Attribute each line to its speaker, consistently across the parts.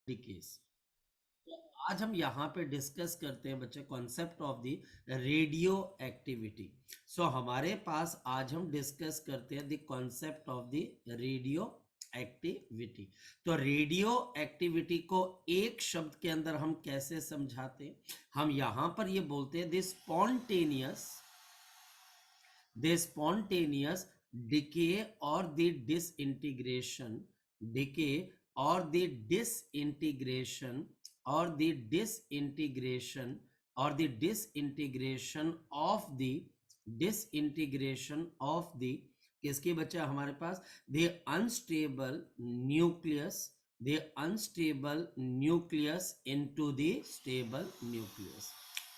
Speaker 1: Decades. तो आज हम यहाँ पे डिस्कस करते हैं बच्चे concept of the radioactivity. So हमारे पास आज हम डिस्कस करते हैं the concept of the radioactivity. तो रेडियो एक्टिविटी को एक शब्द के अंदर हम कैसे समझाते हैं? हम यहाँ पर ये बोलते हैं the spontaneous decay or the disintegration, decay or the disintegration or the disintegration or the disintegration of the किसके बच्चे हमारे पास the unstable nucleus, the unstable nucleus into the stable nucleus,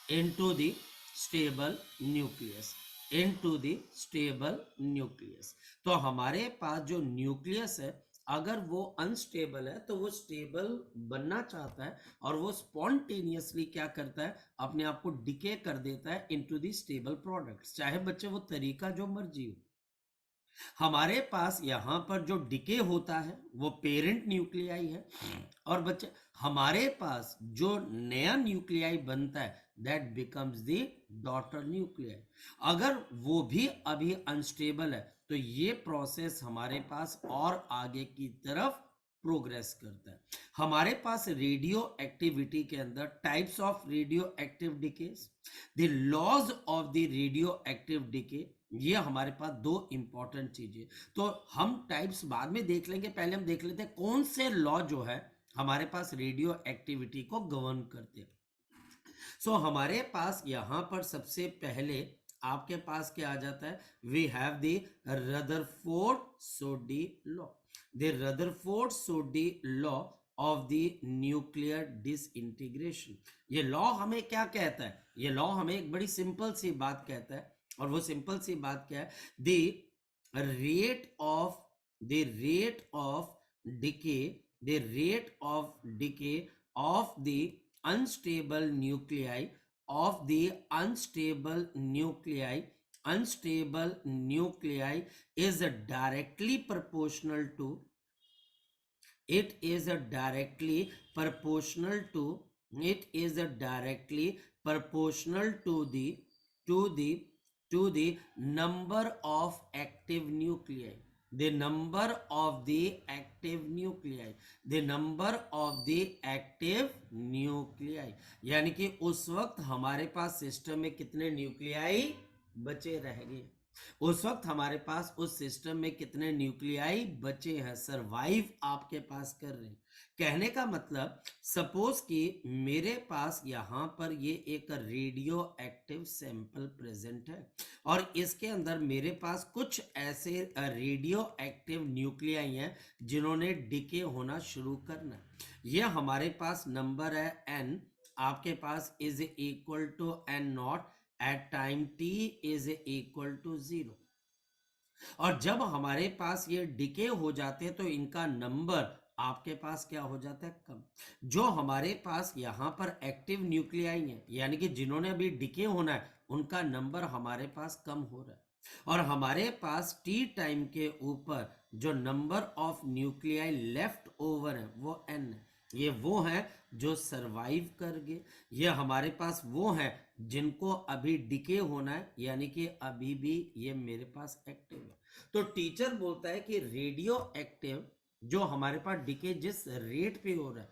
Speaker 1: into the stable nucleus, into the stable nucleus। तो हमारे पास जो nucleus है अगर वो unstable है तो वो स्टेबल बनना चाहता है और वो स्पॉन्टेनियसली क्या करता है, अपने आप को डिके कर देता है इनटू द स्टेबल प्रोडक्ट्स, चाहे बच्चे वो तरीका जो मर्जी हो। हमारे पास यहाँ पर जो डिके होता है वो पेरेंट न्यूक्लियाई है, और बच्चे हमारे पास जो नया न्यूक्लियाई बनता है that becomes the daughter nuclei. अगर वो भी अभी अनस्टेबल है तो ये प्रोसेस हमारे पास और आगे की तरफ प्रोग्रेस करता है। हमारे पास रेडियो एक्टिविटी के अंदर types of radioactive decays, the laws of the radioactive decay, ये हमारे पास दो इंपॉर्टेंट चीजें। तो हम टाइप्स बाद में देख लेंगे, पहले हम देख लेते हैं कौन से लॉ जो है हमारे पास रेडियो एक्टिविटी को गवर्न करते हैं। सो हमारे पास यहां पर सबसे पहले आपके पास क्या आ जाता है, we have the Rutherford Soddy law, the Rutherford Soddy law of the nuclear disintegration. ये लॉ हमें क्या कहता है? ये लॉ हमें एक बड़ी सिंपल सी बात कहता है, और वो सिंपल सी बात क्या है, the rate of the rate of decay, the rate of decay of the unstable nuclei, of the unstable nuclei is directly proportional to, it is a directly proportional to, it is a directly proportional to the to the to the number of active nuclei, the number of the active nuclei, the number of the active nuclei। यानी कि उस वक्त हमारे पास system में कितने nuclei बचे रह गए, उस वक्त हमारे पास उस सिस्टम में कितने न्यूक्लियाई बचे हैं, सरवाइव आपके पास कर रहे हैं। कहने का मतलब सपोज कि मेरे पास यहां पर ये एक रेडियो एक्टिव सैंपल प्रेजेंट है और इसके अंदर मेरे पास कुछ ऐसे रेडियो एक्टिव न्यूक्लियाई हैं जिन्होंने डिके होना शुरू करना है। ये हमारे पास नंबर है n, आपके पास is equal to n naught at time t is equal to 0। और जब हमारे पास ये डिके हो जाते हैं तो इनका नंबर आपके पास क्या हो जाता है, कम। जो हमारे पास यहाँ पर एक्टिव न्यूक्लियाई है यानी कि जिन्होंने अभी डिके होना है उनका नंबर हमारे पास कम हो रहा है, और हमारे पास टी टाइम के ऊपर जो number of nuclei left over है वो n है। ये वो है जो सरवाइव कर गए, ये हमारे पास वो है जिनको अभी डिके होना है यानी कि अभी भी ये मेरे पास एक्टिव है। तो टीचर बोलता है कि रेडियो एक्टिव जो हमारे पास डिके जिस रेट पे हो रहा है,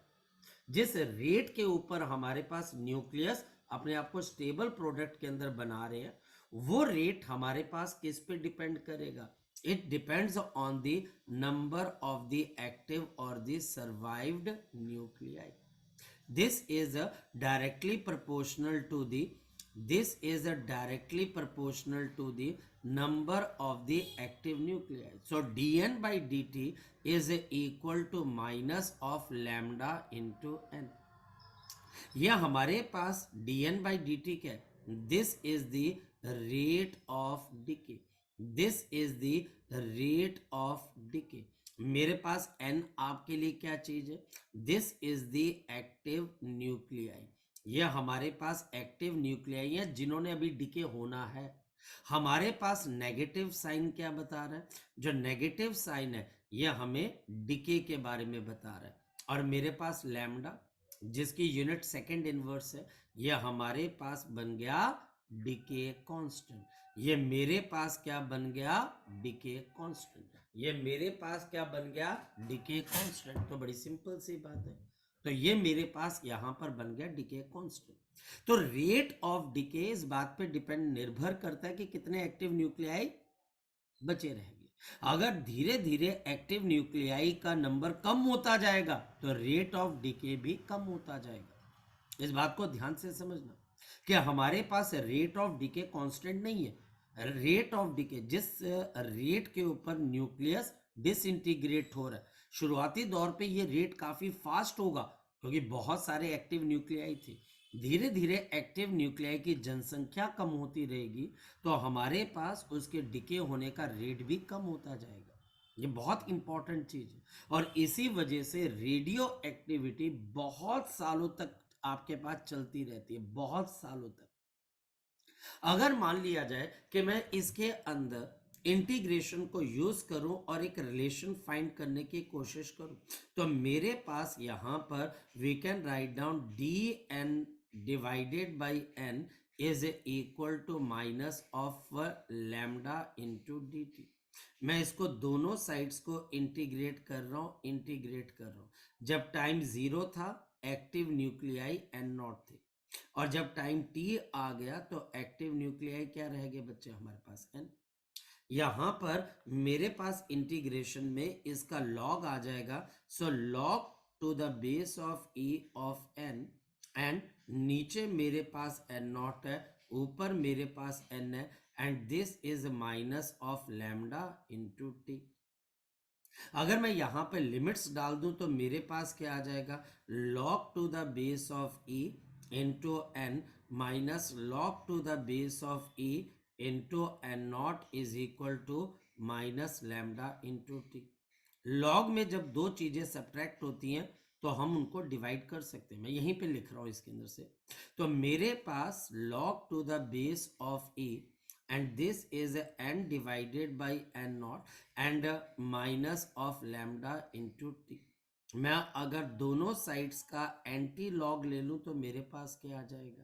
Speaker 1: जिस रेट के ऊपर हमारे पास न्यूक्लियस अपने आप को स्टेबल प्रोडक्ट के अंदर बना रहे हैं, वो रेट हमारे पास किस पे डिपेंड करेगा? It depends on the number of the active और the survived nuclei. this is a directly proportional to the this is a directly proportional to the number of the active nuclei। so dn by dt is equal to minus of lambda into n। यह हमारे पास dn by dt क्या है? This is the rate of decay, this is the rate of decay. मेरे पास n आपके लिए क्या चीज है? This is the active nuclei. यह हमारे पास एक्टिव न्यूक्लियाई है जिन्होंने अभी डिके होना है। हमारे पास नेगेटिव साइन क्या बता रहा है? जो नेगेटिव साइन है यह हमें डिके के बारे में बता रहा है। और मेरे पास लैम्डा जिसकी यूनिट सेकंड इनवर्स है, ये हमारे पास बन गया डिके कांस्टेंट। ये मेरे पास क्या बन गया? Decay constant. ये मेरे पास क्या बन गया? Decay constant. तो बड़ी सिंपल सी बात है। तो ये मेरे पास यहां पर बन गया डिके कांस्टेंट। तो रेट ऑफ डिके इस बात पे डिपेंड निर्भर करता है कि कितने एक्टिव न्यूक्लियाई बचे रहेंगे। अगर धीरे धीरे एक्टिव न्यूक्लियाई का नंबर कम होता जाएगा तो रेट ऑफ डिके भी कम होता जाएगा। इस बात को ध्यान से समझना कि हमारे पास रेट ऑफ डिके कांस्टेंट नहीं है। रेट ऑफ डिके जिस रेट के ऊपर न्यूक्लियस डिसइंटीग्रेट हो रहा है, शुरुआती दौर पे ये रेट काफी फास्ट होगा क्योंकि बहुत सारे एक्टिव न्यूक्लियाई थे। धीरे धीरे एक्टिव न्यूक्लियाई की जनसंख्या कम होती रहेगी तो हमारे पास उसके डिके होने का रेट भी कम होता जाएगा। ये बहुत इंपॉर्टेंट चीज है और इसी वजह से रेडियो एक्टिविटी बहुत सालों तक आपके पास चलती रहती है, बहुत सालों तक। अगर मान लिया जाए कि मैं इसके अंदर इंटीग्रेशन को यूज करूं और एक रिलेशन फाइंड करने की कोशिश करूं, तो मेरे पास यहां पर we can write down d N divided by N is equal to minus of lambda into d t. मैं इसको दोनों साइड्स को इंटीग्रेट कर रहा हूं। जब टाइम जीरो था एक्टिव न्यूक्लियाई एन नॉट थे और जब टाइम टी आ गया तो एक्टिव न्यूक्लियाई क्या रह गए बच्चे हमारे पास? एन। यहां पर मेरे पास इंटीग्रेशन में इसका लॉग आ जाएगा। So log to the base of e of N and नीचे मेरे पास एन नॉट है, ऊपर मेरे पास एन है and this is minus of lambda into t. अगर मैं यहां पे लिमिट्स डाल दूं तो मेरे पास क्या आ जाएगा? Log to the base of e into N minus log to the base of e into N not is equal to minus lambda into t. Log में जब दो चीजें सब्ट्रैक्ट होती हैं तो हम उनको डिवाइड कर सकते हैं। मैं यहीं पे लिख रहा हूं इसके अंदर से। तो मेरे पास log to the base of e and this is n divided by n naught and minus of lambda into t। मैं अगर दोनों साइड्स का एंटी लॉग ले लूं तो मेरे पास क्या आ जाएगा?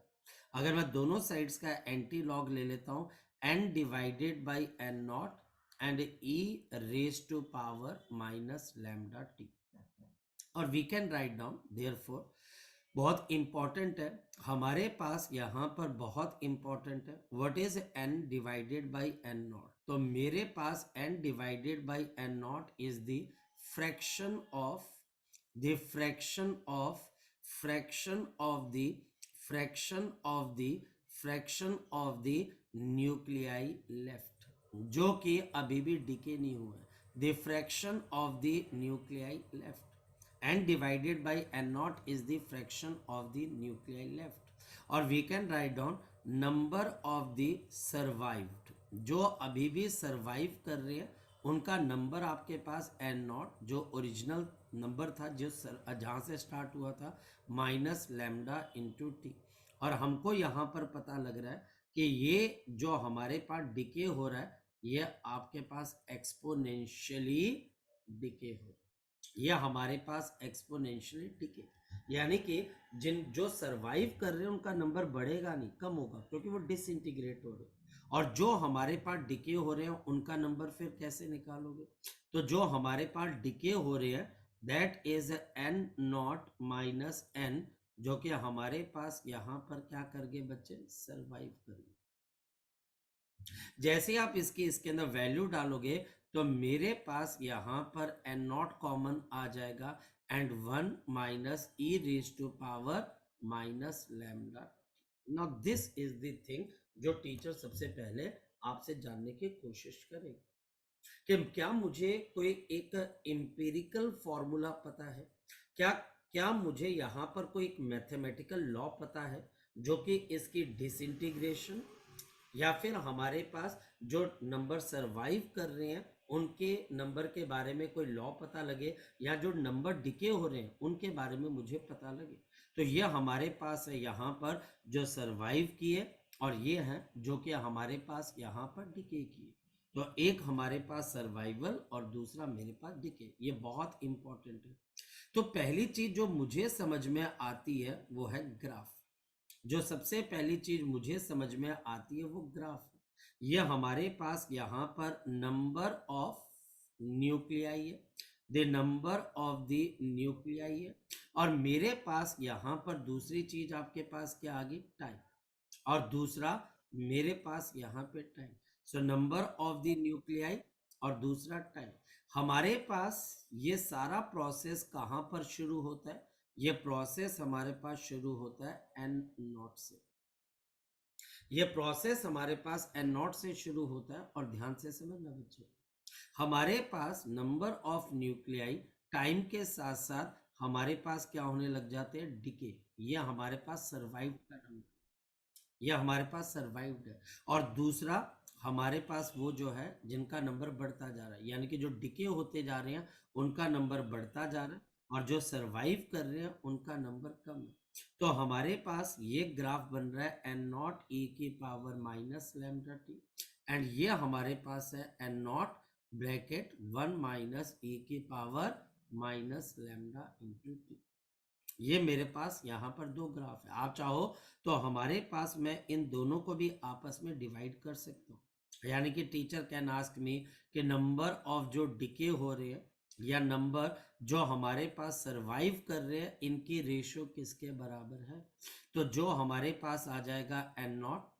Speaker 1: अगर मैं दोनों साइड्स का एंटी लॉग ले लेता हूं n divided by n naught and e raise to power minus lambda T. और we can write down therefore, बहुत इंपॉर्टेंट है हमारे पास यहां पर, बहुत इंपॉर्टेंट है, what is n divided by n naught. तो मेरे पास n divided by n naught is the fraction of the fraction of fraction of the fraction of the fraction of the nuclei left, जो कि अभी भी decay नहीं हुआ है। The fraction of the nuclei left and divided by n naught is the fraction of the nuclei left। और we can write down number of the survived, जो अभी भी सर्वाइव कर रहे हैं उनका नंबर आपके पास n नॉट, जो ओरिजिनल नंबर था जो जहां से स्टार्ट हुआ था, माइनस लैम्डा इंटू टी। और हमको यहां पर पता लग रहा है कि ये जो हमारे पास डिके हो रहा है ये आपके पास एक्सपोनेंशियली डिके हो, ये हमारे पास एक्सपोनेंशियली डिके, यानी कि जिन जो सरवाइव कर रहे हैं उनका नंबर बढ़ेगा नहीं, कम होगा, क्योंकि वो डिसइंटीग्रेट हो रहे हैं। और जो हमारे पास डिके हो रहे हैं उनका नंबर फिर कैसे निकालोगे? तो जो हमारे पास डिके हो रहे हैं that is N not minus N, जो कि हमारे पास यहां पर क्या कर गए बच्चे? सरवाइव कर गए। जैसे आप इसके अंदर वैल्यू डालोगे तो मेरे पास यहां पर एन नॉट कॉमन आ जाएगा and 1 minus e raise to power minus lambda. Now this is the thing जो टीचर सबसे पहले आपसे जानने की कोशिश करेगी कि क्या मुझे कोई एक एम्पिरिकल फॉर्मूला पता है, क्या क्या मुझे यहां पर कोई एक मैथमेटिकल लॉ पता है जो कि इसकी डिसइंटीग्रेशन या फिर हमारे पास जो नंबर सरवाइव कर रहे हैं उनके नंबर के बारे में कोई लॉ पता लगे, या जो नंबर डिके हो रहे हैं उनके बारे में मुझे पता लगे। तो ये हमारे पास है यहाँ पर जो सरवाइव किए और ये है जो कि हमारे पास यहाँ पर डिके किए। तो एक हमारे पास सर्वाइवल और दूसरा मेरे पास डिके, ये बहुत इंपॉर्टेंट है। तो पहली चीज जो मुझे समझ में आती है वो है ग्राफ। जो सबसे पहली चीज मुझे समझ में आती है वो ग्राफ है। ये हमारे पास यहाँ पर नंबर ऑफ न्यूक्लियाई है, the number of the nuclei है, और मेरे पास यहाँ पर दूसरी चीज आपके पास क्या आ गई, टाइम, और दूसरा मेरे पास यहाँ पे time. So number of the nuclei और दूसरा टाइम। हमारे पास ये सारा प्रोसेस कहाँ पर शुरू होता है, ये प्रोसेस हमारे पास शुरू होता है एन नॉट से। ये प्रोसेस हमारे पास एन नॉट से शुरू होता है, और ध्यान से समझना बच्चों, हमारे पास नंबर ऑफ न्यूक्लियाई टाइम के साथ साथ हमारे पास क्या होने लग जाते हैं, डिके। ये हमारे पास सर्वाइव का नंबर, ये हमारे पास सर्वाइव्ड है। और दूसरा हमारे पास वो जो है जिनका नंबर बढ़ता जा रहा है, यानी कि जो डिके होते जा रहे हैं उनका नंबर बढ़ता जा रहा है, और जो सरवाइव कर रहे हैं उनका नंबर कम है। तो हमारे पास ये ग्राफ बन रहा है एन नॉट ई की power minus lambda T, and ये हमारे पास है एन नॉट ब्रैकेट 1 माइनस ई की power minus lambda into T. ये मेरे पास यहाँ पर दो ग्राफ है। आप चाहो तो हमारे पास मैं इन दोनों को भी आपस में डिवाइड कर सकता हूँ, यानी कि टीचर कैन आस्क मी कि नंबर ऑफ जो डिके हो रहे हैं या नंबर जो हमारे पास सरवाइव कर रहे हैं, इनकी रेशियो किसके बराबर है। तो जो हमारे पास आ जाएगा एन नॉट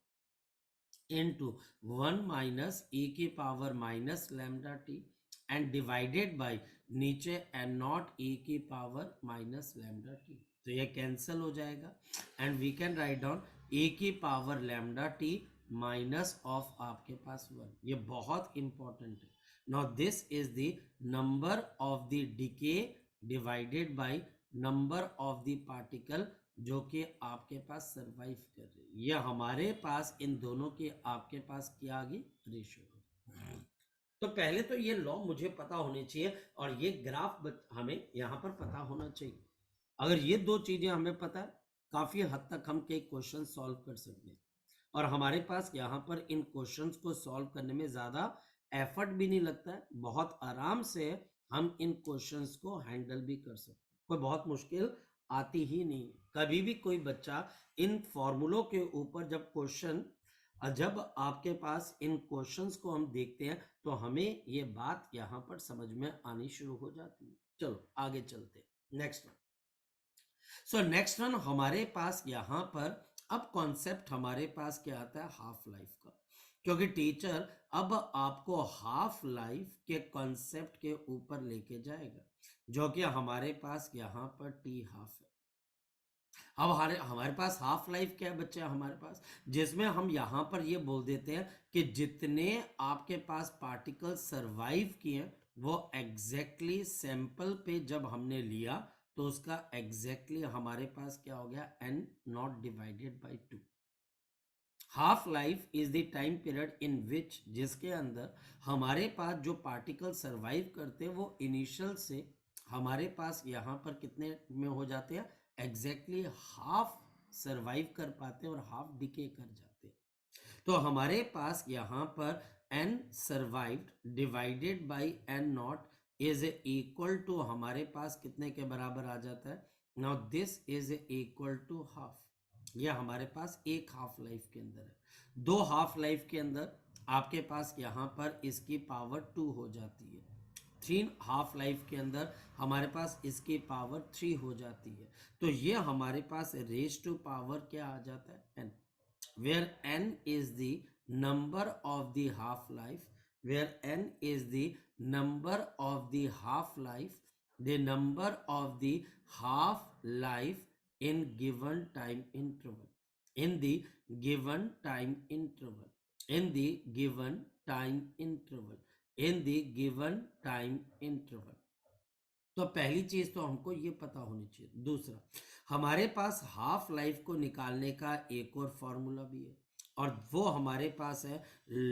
Speaker 1: इंटू 1 माइनस ई की power minus lambda T, and divided by नीचे एन नॉट ई की पावर माइनस लैम्डा टी। तो ये कैंसिल हो जाएगा, and we can write down e की power lambda T minus of आपके पास 1। ये बहुत इंपॉर्टेंट है। Now this is the number of the decay divided by number of the particle जो कि आपके पास सरवाइव कर रहे हैं। ये हमारे पास इन दोनों के आपके पास क्या आ गई, रेशियो। तो पहले तो ये लॉ मुझे पता होने चाहिए, और ये ग्राफ हमें यहाँ पर पता होना चाहिए। अगर ये दो चीजें हमें पता है, काफी हद तक हम कई क्वेश्चन सॉल्व कर सकते हैं, और हमारे पास यहाँ पर इन क्वेश्चंस को सॉल्व करने में ज्यादा एफर्ट भी नहीं लगता है। बहुत आराम से हम इन क्वेश्चंस को हैंडल भी कर सकते हैं, कोई बहुत मुश्किल आती ही नहीं। कभी भी कोई बच्चा इन फॉर्मूलों के ऊपर जब आपके पास इन क्वेश्चंस को हम देखते हैं तो हमें ये बात यहाँ पर समझ में आनी शुरू हो जाती है। चलो आगे चलते हैं, next one. So next one हमारे पास यहाँ पर अब कॉन्सेप्ट हमारे पास क्या आता है, हाफ लाइफ का, क्योंकि टीचर अब आपको हाफ लाइफ के कॉन्सेप्ट के ऊपर लेके जाएगा, जो कि हमारे पास यहाँ पर टी हाफ है। अब हमारे पास हाफ लाइफ क्या है बच्चे, हमारे पास जिसमें हम यहाँ पर ये बोल देते हैं कि जितने आपके पास पार्टिकल सरवाइव किए वो एग्जैक्टली सैंपल पे जब हमने लिया तो उसका एग्जैक्टली हमारे पास क्या हो गया, N not divided by 2। Half life is the time period in which, जिसके अंदर हमारे पास जो पार्टिकल सरवाइव करते हैं वो इनिशियल से हमारे पास यहाँ पर कितने में हो जाते हैं, एग्जैक्टली हाफ सरवाइव कर पाते हैं और हाफ डिके कर जाते हैं। तो हमारे पास यहाँ पर N survived divided by N not is equal to हमारे पास कितने के बराबर आ जाता है, now this is equal to half. यह हमारे पास एक हाफ लाइफ के अंदर है। दो हाफ लाइफ के अंदर आपके पास यहाँ पर इसकी पावर 2 हो जाती है। 3 हाफ लाइफ के अंदर हमारे पास इसकी पावर 3 हो जाती है। तो ये हमारे पास रेज टू पावर क्या आ जाता है, n, where n is the number of the half life, where n is the number of the half life, the number of the half life in given time interval, in the given time interval, in the given time interval, in the given time interval। तो पहली चीज तो हमको ये पता होनी चाहिए। दूसरा, हमारे पास हाफ लाइफ को निकालने का एक और फॉर्मूला भी है, और वो हमारे पास है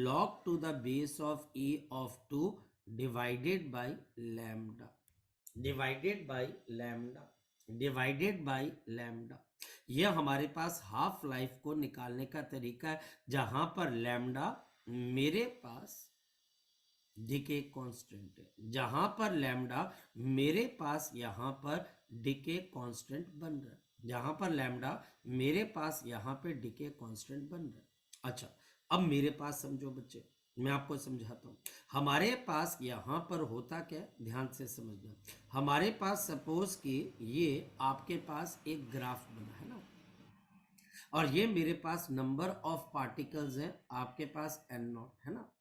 Speaker 1: log to the base of e of 2 divided by lambda, divided by lambda, divided by lambda. ये हमारे पास हाफ लाइफ को निकालने का तरीका है, जहां पर लैम्डा मेरे पास डिके कांस्टेंट है, जहां पर लैम्डा मेरे पास यहां पर डिके कांस्टेंट बन रहा है, जहां पर लैम्डा मेरे पास यहां पे डिके कांस्टेंट बन रहा है। अच्छा, अब मेरे पास समझो बच्चे, मैं आपको समझाता हूं। हमारे पास यहां पर होता क्या है, ध्यान से समझना। हमारे पास सपोज कि ये आपके पास एक ग्राफ बना है ना, और ये मेरे पास नंबर ऑफ पार्टिकल्स है, आपके पास एन नॉट है ना।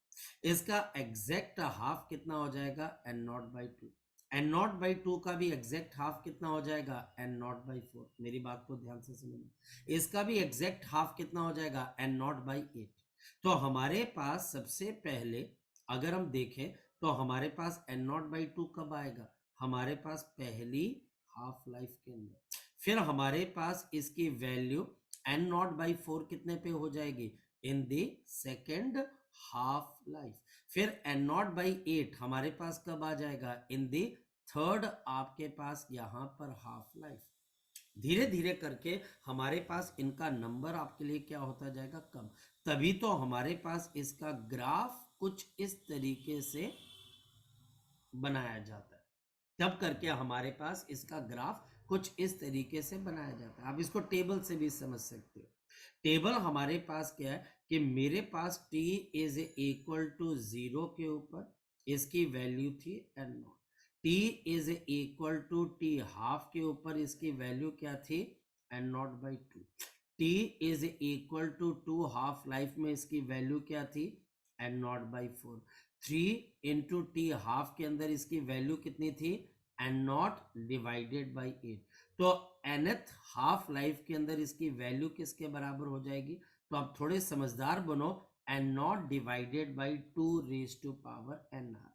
Speaker 1: इसका एग्जैक्ट हाफ कितना हो जाएगा, N not by two. N not by two का भी एग्जैक्ट हाफ कितना हो जाएगा, एन नॉट बाई फोर। मेरी बात को ध्यान से समझना। इसका भी एग्जैक्ट हाफ कितना हो जाएगा, एन नॉट बाई एट। तो हमारे पास सबसे पहले अगर हम देखें तो हमारे पास एन नॉट बाई टू कब आएगा, हमारे पास पहली हाफ लाइफ के अंदर। फिर हमारे पास इसकी value N not by four कितने पे हो जाएगी, in the second half life. फिर एन नॉट बाई एट हमारे पास कब आ जाएगा, इन द थर्ड आपके पास यहां पर हाफ लाइफ। धीरे धीरे करके हमारे पास इनका नंबर आपके लिए क्या होता जाएगा, कम। तभी तो हमारे पास इसका ग्राफ कुछ इस तरीके से बनाया जाता है, तब करके हमारे पास इसका ग्राफ कुछ इस तरीके से बनाया जाता है। आप इसको टेबल से भी समझ सकते हो। टेबल हमारे पास क्या है कि मेरे पास t is equal to zero के ऊपर इसकी वैल्यू थी N not, t is equal to t half के ऊपर इसकी वैल्यू क्या थी, N not by two. t is equal to two half life में इसकी वैल्यू क्या थी, N not by four. Three into t half के अंदर इसकी वैल्यू कितनी थी, N not divided by eight. तो nth हाफ लाइफ के अंदर इसकी वैल्यू किसके बराबर हो जाएगी, तो आप थोड़े समझदार बनो, N not divided by two raise to power n r.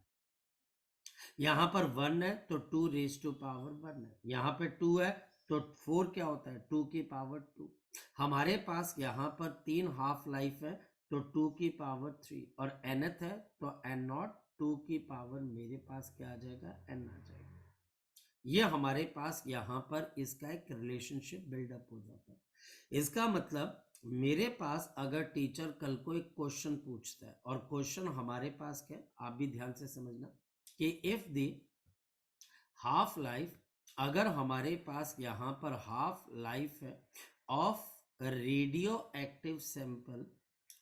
Speaker 1: यहां पर वन है तो two raise to power one है, यहां पे टू है तो फोर क्या होता है, टू की पावर टू। हमारे पास यहां पर तीन हाफ लाइफ है तो टू की पावर थ्री, और nth है तो एन नॉट टू की पावर मेरे पास क्या आ जाएगा, एन आ जाएगा। ये हमारे पास यहां पर इसका एक रिलेशनशिप बिल्डअप हो जाता है। इसका मतलब मेरे पास अगर टीचर कल को एक क्वेश्चन पूछता है, और क्वेश्चन हमारे पास क्या है, आप भी ध्यान से समझना, कि इफ दी हाफ लाइफ, अगर हमारे पास यहां पर हाफ लाइफ है of radio active sample,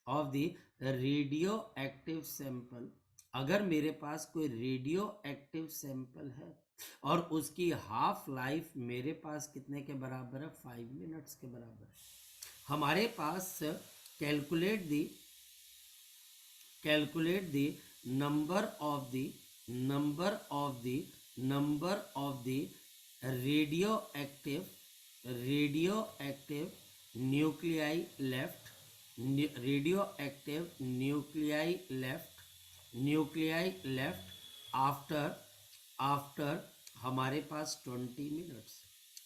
Speaker 1: of the radio active sample, अगर मेरे पास कोई रेडियो एक्टिव सैंपल है और उसकी हाफ लाइफ मेरे पास कितने के बराबर है, 5 मिनट्स के बराबर है। हमारे पास calculate the number of the number of the number of the radioactive nuclei left, radioactive nuclei left after हमारे पास 20 minutes,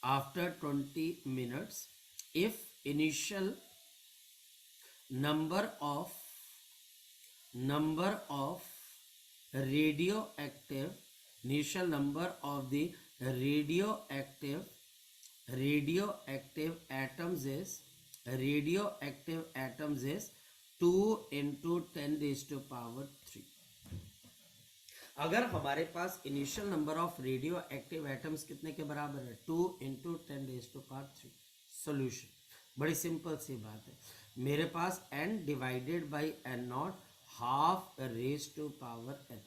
Speaker 1: after 20 minutes, if initial number of radioactive initial number of the radioactive atoms is 2 into 10 raised to power 3। अगर हमारे पास initial number of radioactive atoms कितने के बराबर है, 2 into 10 raise to power 3। Solution बड़ी simple सी बात है, मेरे पास n divided by N naught half raise to power n,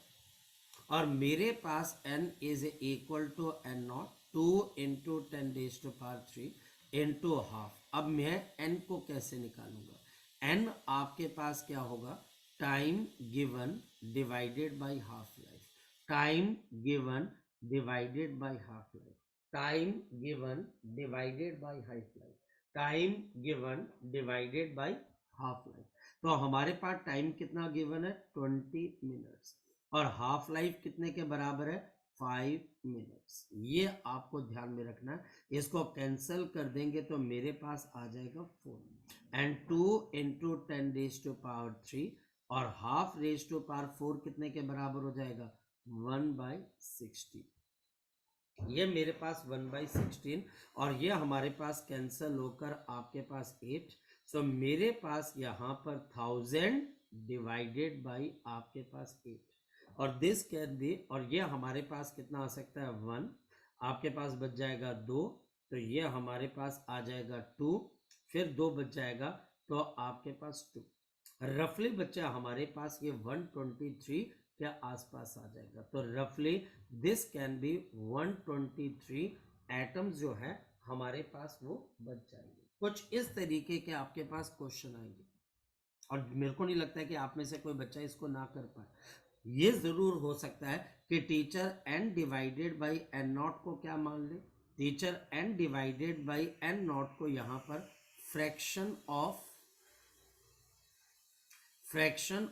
Speaker 1: और मेरे पास n is equal to N naught 2 into 10 raise to power 3 into half. अब मैं n को कैसे निकालूंगा, n आपके पास क्या होगा, time given divided by half life, time given divided by half life, time given divided by half life, time given divided by half life. तो हमारे पास टाइम कितना गिवन है, 20 मिनट्स, और हाफ लाइफ कितने के बराबर है, 5 मिनट्स। ये आपको ध्यान में रखना है, इसको कैंसिल कर देंगे तो मेरे पास आ जाएगा 4, and 2 into 10 raise to power 3, और हाफ रेज टू पावर 4 कितने के बराबर हो जाएगा, 1/16। ये मेरे पास 1/16, और ये हमारे पास कैंसिल होकर आपके पास 8। सो मेरे पास यहां पर 1000 डिवाइडेड बाई आपके पास 8, और दिस कैन बी, और ये हमारे पास कितना आ सकता है 1, आपके पास बच जाएगा 2, तो ये हमारे पास आ जाएगा 2, फिर 2 बच जाएगा तो आपके पास 2, रफली बच्चा हमारे पास ये 123 के आसपास आ जाएगा। तो रफली दिस कैन बी 123 एटम्स जो है हमारे पास वो बच जाएंगे। कुछ इस तरीके के आपके पास क्वेश्चन आएंगे, और मेरे को नहीं लगता है कि आप में से कोई बच्चा इसको ना कर पाए। ये जरूर हो सकता है कि teacher n divided by N not को क्या मान ले, teacher n divided by N not को यहां पर fraction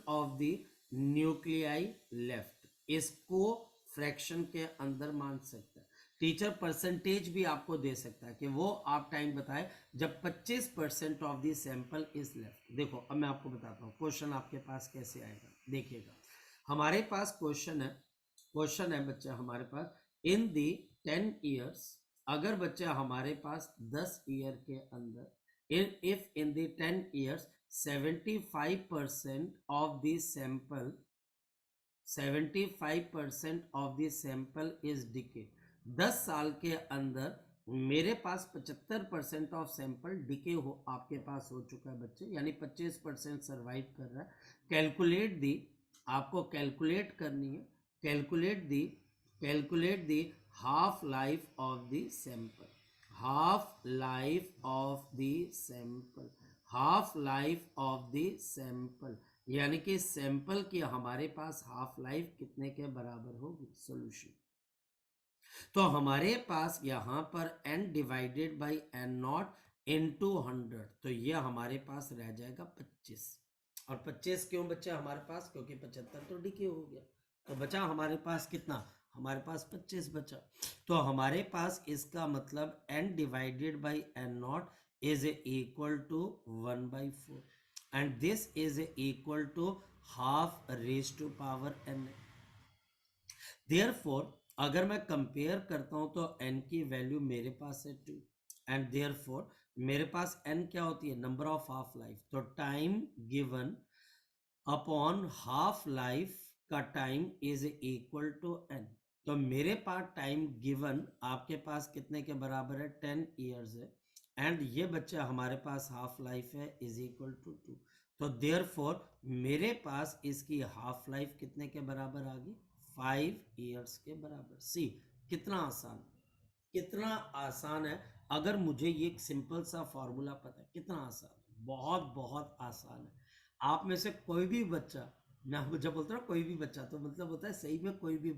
Speaker 1: of the nuclei left, इसको फ्रैक्शन के अंदर मान सकता है। टीचर परसेंटेज भी आपको दे सकता है कि वो आप टाइम बताए जब 25% of the sample is left. देखो अब मैं आपको बताता हूँ क्वेश्चन आपके पास कैसे आएगा, देखिएगा। हमारे पास क्वेश्चन है बच्चा हमारे पास, इन दी 10 ईयर्स, अगर बच्चा हमारे पास 10 ईयर के अंदर, if in the 10 years 75% of the sample 75% of the sample is decay, 10 साल के अंदर मेरे पास 75% ऑफ सैंपल डिके हो आपके पास हो चुका है बच्चे, यानी 25% सर्वाइव कर रहा है। कैलकुलेट दी, आपको कैलकुलेट करनी है, calculate the half life of the sample, half life of the sample, half life of the sample, यानी कि सैंपल की हमारे पास हाफ लाइफ कितने के बराबर होगी सॉल्यूशन। तो हमारे पास यहां पर n divided by n not into 100, तो ये हमारे पास रह जाएगा 25। और 25 क्यों बच्चा हमारे पास, क्योंकि 75 तो डिके हो गया, तो बचा हमारे पास कितना, हमारे पास 25 बचा। तो हमारे पास इसका मतलब n divided by n not is equal to 1/4 and this is equal to half raised to power n। therefore अगर मैं कंपेयर करता हूं तो n की वैल्यू मेरे पास है 2, एंड therefore मेरे पास n क्या होती है, नंबर ऑफ हाफ लाइफ, तो time given upon half life का time is equal to n। तो मेरे पास टाइम गिवन आपके पास कितने के बराबर है, 10 ईयर्स है, एंड ये बच्चा हमारे पास हाफ लाइफ है इज इक्वल टू 2। तो देयरफॉर मेरे पास इसकी हाफ लाइफ कितने के बराबर आ गई, 5 ईयर्स के बराबर। सी कितना आसान, कितना आसान है। अगर मुझे ये एक सिंपल सा फॉर्मूला पता है, कितना आसान, बहुत बहुत आसान है। आप में से कोई भी बच्चा, मैं जब बोलता हूँ कोई भी बच्चा तो मतलब होता है सही में कोई भी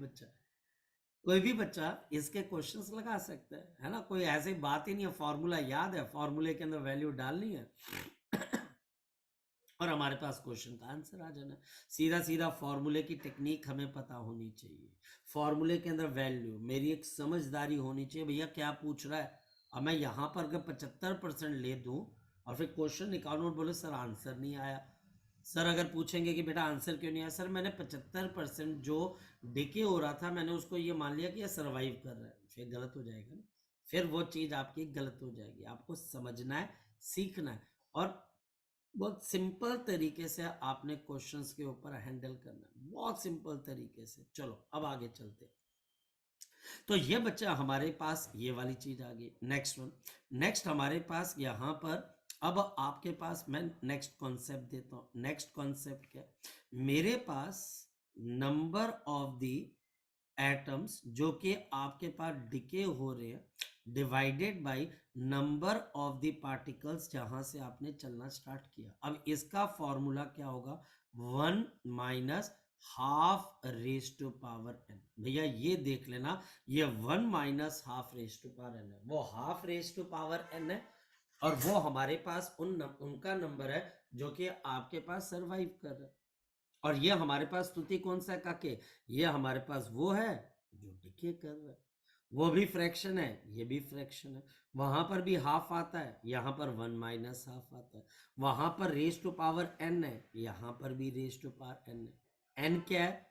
Speaker 1: बच्चा इसके क्वेश्चंस लगा सकता है ना, कोई ऐसी बात ही नहीं है, फॉर्मूला याद है, फॉर्मूले के अंदर वैल्यू डालनी है और हमारे पास क्वेश्चन का आंसर आ जाना। सीधा सीधा फॉर्मूले की टेक्निक हमें पता होनी चाहिए, फॉर्मूले के अंदर वैल्यू, मेरी एक समझदारी होनी चाहिए, भैया क्या पूछ रहा है। अब मैं यहाँ पर अगर 75% ले दूं और फिर क्वेश्चन निकालूं और बोले सर आंसर नहीं आया, सर अगर पूछेंगे कि बेटा आंसर क्यों नहीं आया, सर मैंने 75% जो डिके हो रहा था मैंने उसको ये मान लिया कि ये सर्वाइव कर रहा है, फिर गलत हो जाएगा ना, फिर वो चीज आपकी गलत हो जाएगी। आपको समझना है, सीखना है, और बहुत सिंपल तरीके से आपने क्वेश्चंस के ऊपर हैंडल करना है, बहुत सिंपल तरीके से। चलो अब आगे चलते हैं। तो ये बच्चा हमारे पास ये वाली चीज आ गई। नेक्स्ट हमारे पास यहां पर, अब आपके पास मैं नेक्स्ट कॉन्सेप्ट देता हूं। नेक्स्ट कॉन्सेप्ट क्या, मेरे पास नंबर ऑफ द एटम्स जो कि आपके पास डिके हो रहे हैं divided by number of the particles जहां से आपने चलना स्टार्ट किया। अब इसका फॉर्मूला क्या होगा, 1 minus half raise to power n। भैया ये देख लेना, ये 1 minus half raise to power n है, वो half raise to power n है, और वो हमारे पास उनका नंबर है जो कि आपके पास सरवाइव कर रहा है। और ये हमारे पास स्तुति कौन सा काके, ये हमारे पास वो है जो डिके कर रहा है, वो भी फ्रैक्शन है, ये भी फ्रैक्शन है। वहां पर भी हाफ आता है, यहां पर 1 माइनस हाफ आता है। वहां पर रेज टू पावर n है, यहां पर भी रेज टू पावर n है। n क्या है,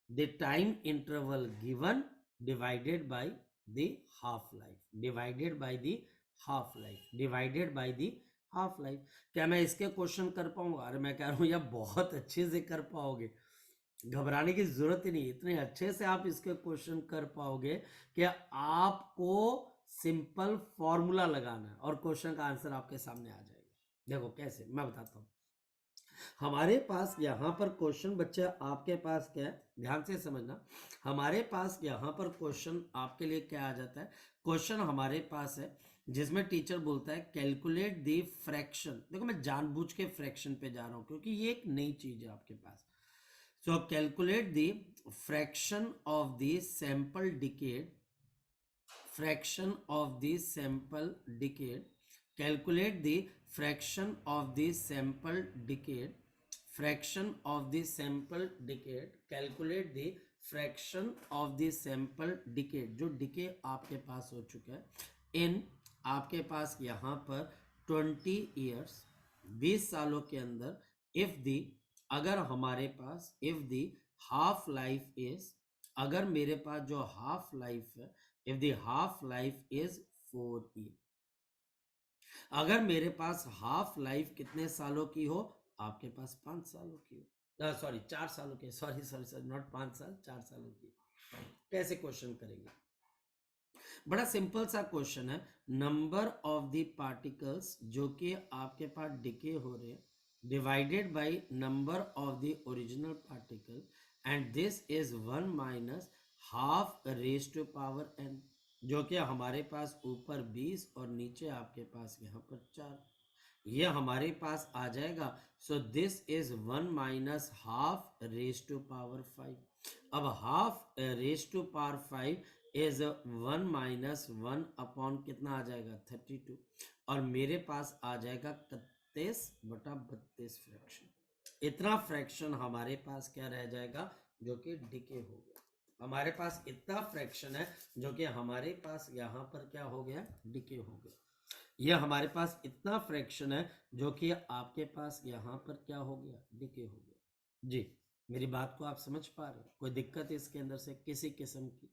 Speaker 1: the time interval given divided by the half life, divided by the half life, divided by the half life. क्या मैं इसके क्वेश्चन कर पाऊंगा, अरे मैं कह रहा हूं यार बहुत अच्छे से कर पाओगे। घबराने की जरूरत ही नहीं, इतने अच्छे से आप इसके क्वेश्चन कर पाओगे कि आपको सिंपल फॉर्मूला लगाना है और क्वेश्चन का आंसर आपके सामने आ जाएगा। देखो कैसे, मैं बताता हूँ। हमारे पास यहाँ पर क्वेश्चन, बच्चे आपके पास क्या है, ध्यान से समझना। हमारे पास यहाँ पर क्वेश्चन आपके लिए क्या आ जाता है, क्वेश्चन हमारे पास है जिसमें टीचर बोलता है कैलकुलेट द फ्रैक्शन। देखो मैं जानबूझ के फ्रैक्शन पे जा रहा हूँ क्योंकि ये एक नई चीज है आपके पास। So calculate the fraction of the sample decayed, fraction of the sample decade, calculate the fraction of the sample decade, fraction of the sample decade, calculate the fraction of the sample decade, जो decay आपके पास हो चुका है इन आपके पास यहाँ पर 20 years, 20 सालों के अंदर, इफ दी, अगर हमारे पास if the half life is, अगर मेरे पास जो हाफ लाइफ है, if the half life is 4 year, अगर मेरे पास हाफ लाइफ कितने सालों की हो, आपके पास 5 सालों की हो, सॉरी 4 सालों की, सॉरी सॉरी सॉरी, नॉट 5 साल, 4 सालों की। कैसे क्वेश्चन करेंगे, बड़ा सिंपल सा क्वेश्चन है। नंबर ऑफ द पार्टिकल्स जो कि आपके पास डिके हो रहे हैं divided by number of the original particle, and this is 1 minus half raise to power n, जो कि हमारे पास ऊपर 20 और नीचे आपके पास यहाँ पर 4, ये हमारे पास आ जाएगा। So this is 1 minus half raise to power 5। अब half raise to power 5 is 1 minus 1 upon कितना आ जाएगा 32, और मेरे पास आ जाएगा 31/32 फ्रैक्शन। इतना फ्रैक्शन हमारे पास क्या रह जाएगा, जो कि डिके हो गया। हमारे पास इतना फ्रैक्शन है जो कि हमारे पास यहाँ पर क्या हो गया, डिके हो गया। ये हमारे पास इतना फ्रैक्शन है जो कि आपके पास यहाँ पर क्या हो गया, डिके हो गया। जी, मेरी बात को आप समझ पा रहे हो, कोई दिक्कत इसके अंदर से किसी किस्म की?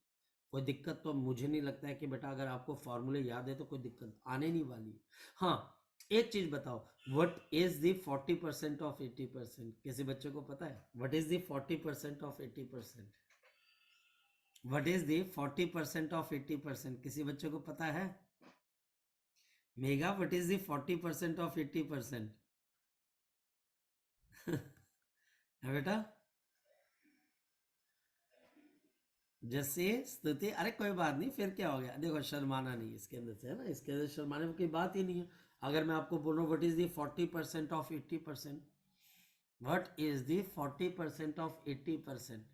Speaker 1: कोई दिक्कत तो मुझे नहीं लगता है कि बेटा अगर आपको फॉर्मूले याद है तो कोई दिक्कत आने नहीं वाली। हाँ, एक चीज बताओ, व्हाट इज द 40% ऑफ 80%? किसी बच्चे को पता है what is the 40% of 80%? What is the 40% of 80%? किसी बच्चे को पता है? Mega, what is the 40% of 80%? है बेटा? जैसे स्तुति, अरे कोई बात नहीं, फिर क्या हो गया, देखो शर्माना नहीं इसके अंदर से, है ना, इसके अंदर शर्माने की बात ही नहीं है। अगर मैं आपको बोल रहा हूँ what is the 40% of 80%, what is the 40% of 80%,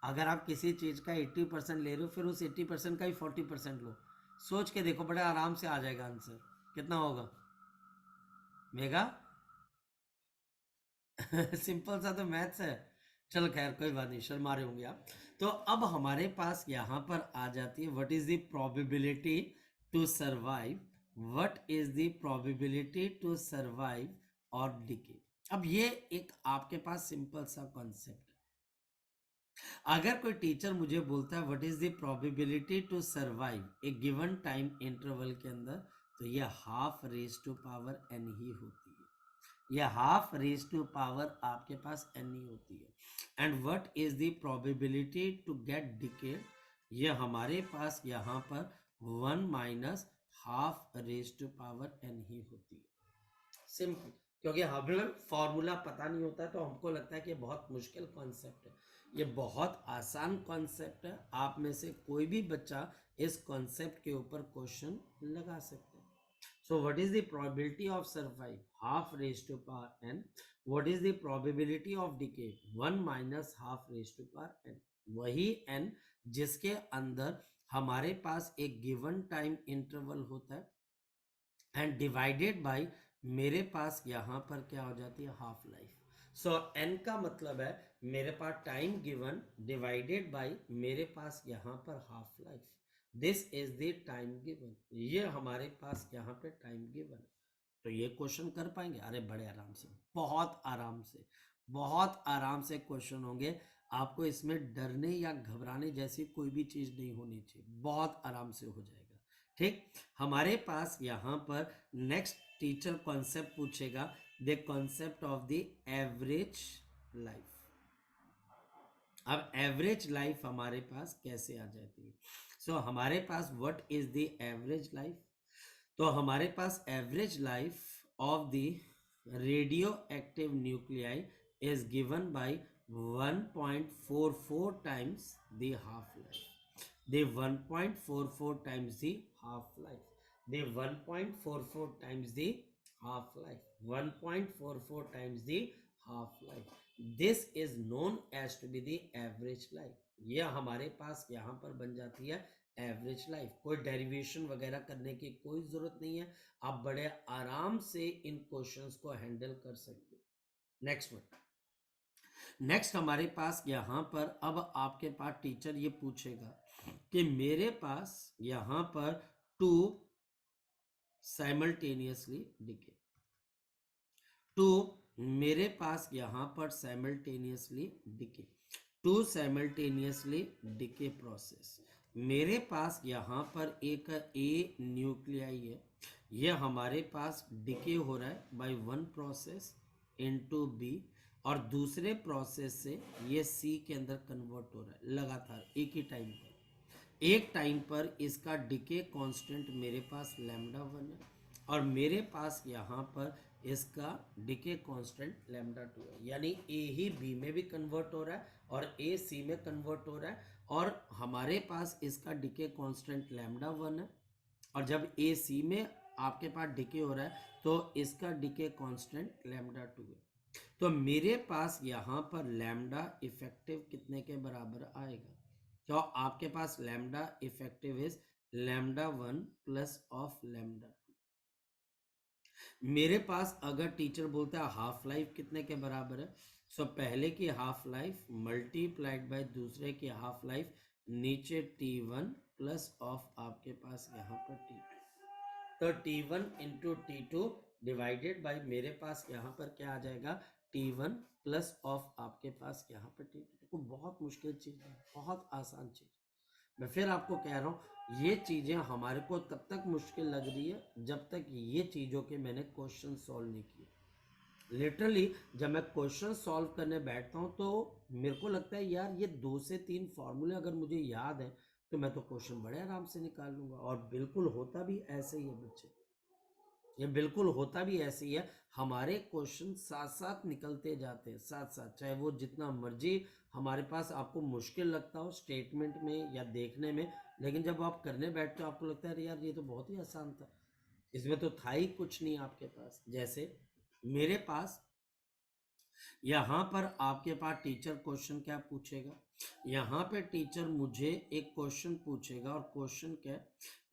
Speaker 1: अगर आप किसी चीज का 80% ले रहे हो फिर उस 80% का ही 40% लो। सोच के देखो, बड़े आराम से आ जाएगा आंसर। कितना होगा मेगा? सिंपल सा तो मैथ्स है। चलो खैर कोई बात नहीं, शर्मा रहे होंगे आप। तो अब हमारे पास यहां पर आ जाती है what is the probability to survive, what is the probability to survive और डिके। अब ये एक आपके पास सिंपल सा कॉन्सेप्ट है। अगर कोई टीचर मुझे बोलता है what is the probability to survive a given time interval के अंदर, तो ये half raise to power n ही होती है। यह हाफ रेज टू पावर आपके पास n ही होती है। And what is the probability to get decayed, ये हमारे पास यहाँ पर 1 minus half raise to power n ही होती है। सिंपल, क्योंकि हमें फॉर्मूला पता नहीं होता तो हमको लगता है कि बहुत मुश्किल कॉन्सेप्ट है। ये बहुत आसान कॉन्सेप्ट है, आप में से कोई भी बच्चा इस कॉन्सेप्ट के ऊपर क्वेश्चन लगा सकते हैं। So what is the probability of survive? Half raised to power n. What is the probability of decay? 1 minus half raised to power n. वही n जिसके अंदर हमारे पास एक गिवन टाइम इंटरवल होता है एंड डिवाइडेड बाय मेरे पास यहाँ पर क्या हो जाती है, हाफ लाइफ। सो n का मतलब है मेरे पास टाइम गिवन डिवाइडेड बाय मेरे पास यहाँ पर half life. This is the time given, ये हमारे पास यहाँ पे टाइम गिवन है। तो ये क्वेश्चन कर पाएंगे? अरे बड़े आराम से, बहुत आराम से, बहुत आराम से क्वेश्चन होंगे। आपको इसमें डरने या घबराने जैसी कोई भी चीज नहीं होनी चाहिए, बहुत आराम से हो जाएगा। ठीक, हमारे पास यहाँ पर नेक्स्ट टीचर कॉन्सेप्ट पूछेगा, the concept of the average life. अब एवरेज लाइफ हमारे पास कैसे आ जाती है? सो हमारे पास what is the average life? तो हमारे पास average life of the radioactive nuclei is given by 1.44 times the half life. The 1.44 times the half life. The 1.44 times the half life. 1.44 times the half life. This is known as to be the average life. यह हमारे पास यहाँ पर बन जाती है average life. कोई derivation वगैरह करने की कोई जरूरत नहीं है, आप बड़े आराम से इन क्वेश्चंस को हैंडल कर सकते हो। नेक्स्ट वन, नेक्स्ट हमारे पास यहाँ पर अब आपके पास टीचर ये पूछेगा कि मेरे पास यहाँ पर टू साइमल्टेनियसली डिके, टू मेरे पास यहाँ पर simultaneously decay, two simultaneously decay process. मेरे पास यहाँ पर एक ए न्यूक्लियाई है, ये हमारे पास डिके हो रहा है by one process into B, और दूसरे प्रोसेस से ये सी के अंदर कन्वर्ट हो रहा है लगातार एक ही टाइम पर। एक टाइम पर इसका डिके कांस्टेंट मेरे पास लैम्डा वन है, और मेरे पास यहाँ पर इसका डिके कांस्टेंट लैम्डा टू है। यानी ए ही बी में भी कन्वर्ट हो रहा है और ए सी में कन्वर्ट हो रहा है, और हमारे पास इसका डिके कांस्टेंट लैम्डा वन है, और जब ए सी में आपके पास डिके हो रहा है तो इसका डिके कांस्टेंट लैम्डा टू है। तो मेरे पास यहाँ पर लैम्डा इफेक्टिव कितने के बराबर आएगा? तो आपके पास lambda effective is lambda one plus of lambda. मेरे पास अगर टीचर बोलता है हाफ लाइफ कितने के बराबर है, सो पहले की हाफ लाइफ मल्टीप्लाइड बाय दूसरे की हाफ लाइफ, नीचे T1 प्लस ऑफ आपके पास यहाँ पर T2, तो T1 into T2 divided by मेरे पास यहाँ पर क्या आ जाएगा, T1 प्लस ऑफ आपके पास यहाँ पर T2। देखो बहुत मुश्किल चीज है, बहुत आसान चीज। मैं फिर आपको कह रहा हूँ ये चीजें हमारे को तब तक मुश्किल लग रही है जब तक ये चीजों के मैंने क्वेश्चन सॉल्व नहीं किए। लिटरली जब मैं क्वेश्चन सॉल्व करने बैठता हूँ तो मेरे को लगता है यार ये 2 से 3 फॉर्मूले अगर मुझे याद है तो मैं तो क्वेश्चन बड़े आराम से निकाल लूंगा। और बिल्कुल होता भी ऐसे ही है बच्चे, ये बिल्कुल होता भी ऐसे ही है। हमारे क्वेश्चन साथ साथ निकलते जाते हैं साथ साथ, चाहे वो जितना मर्जी हमारे पास आपको मुश्किल लगता हो स्टेटमेंट में या देखने में, लेकिन जब आप करने बैठते हो आपको लगता है यार ये तो बहुत ही आसान था, इसमें तो था ही कुछ नहीं आपके पास। जैसे मेरे पास यहाँ पर आपके पास टीचर क्वेश्चन क्या पूछेगा, यहाँ पे टीचर मुझे एक क्वेश्चन पूछेगा, और क्वेश्चन क्या,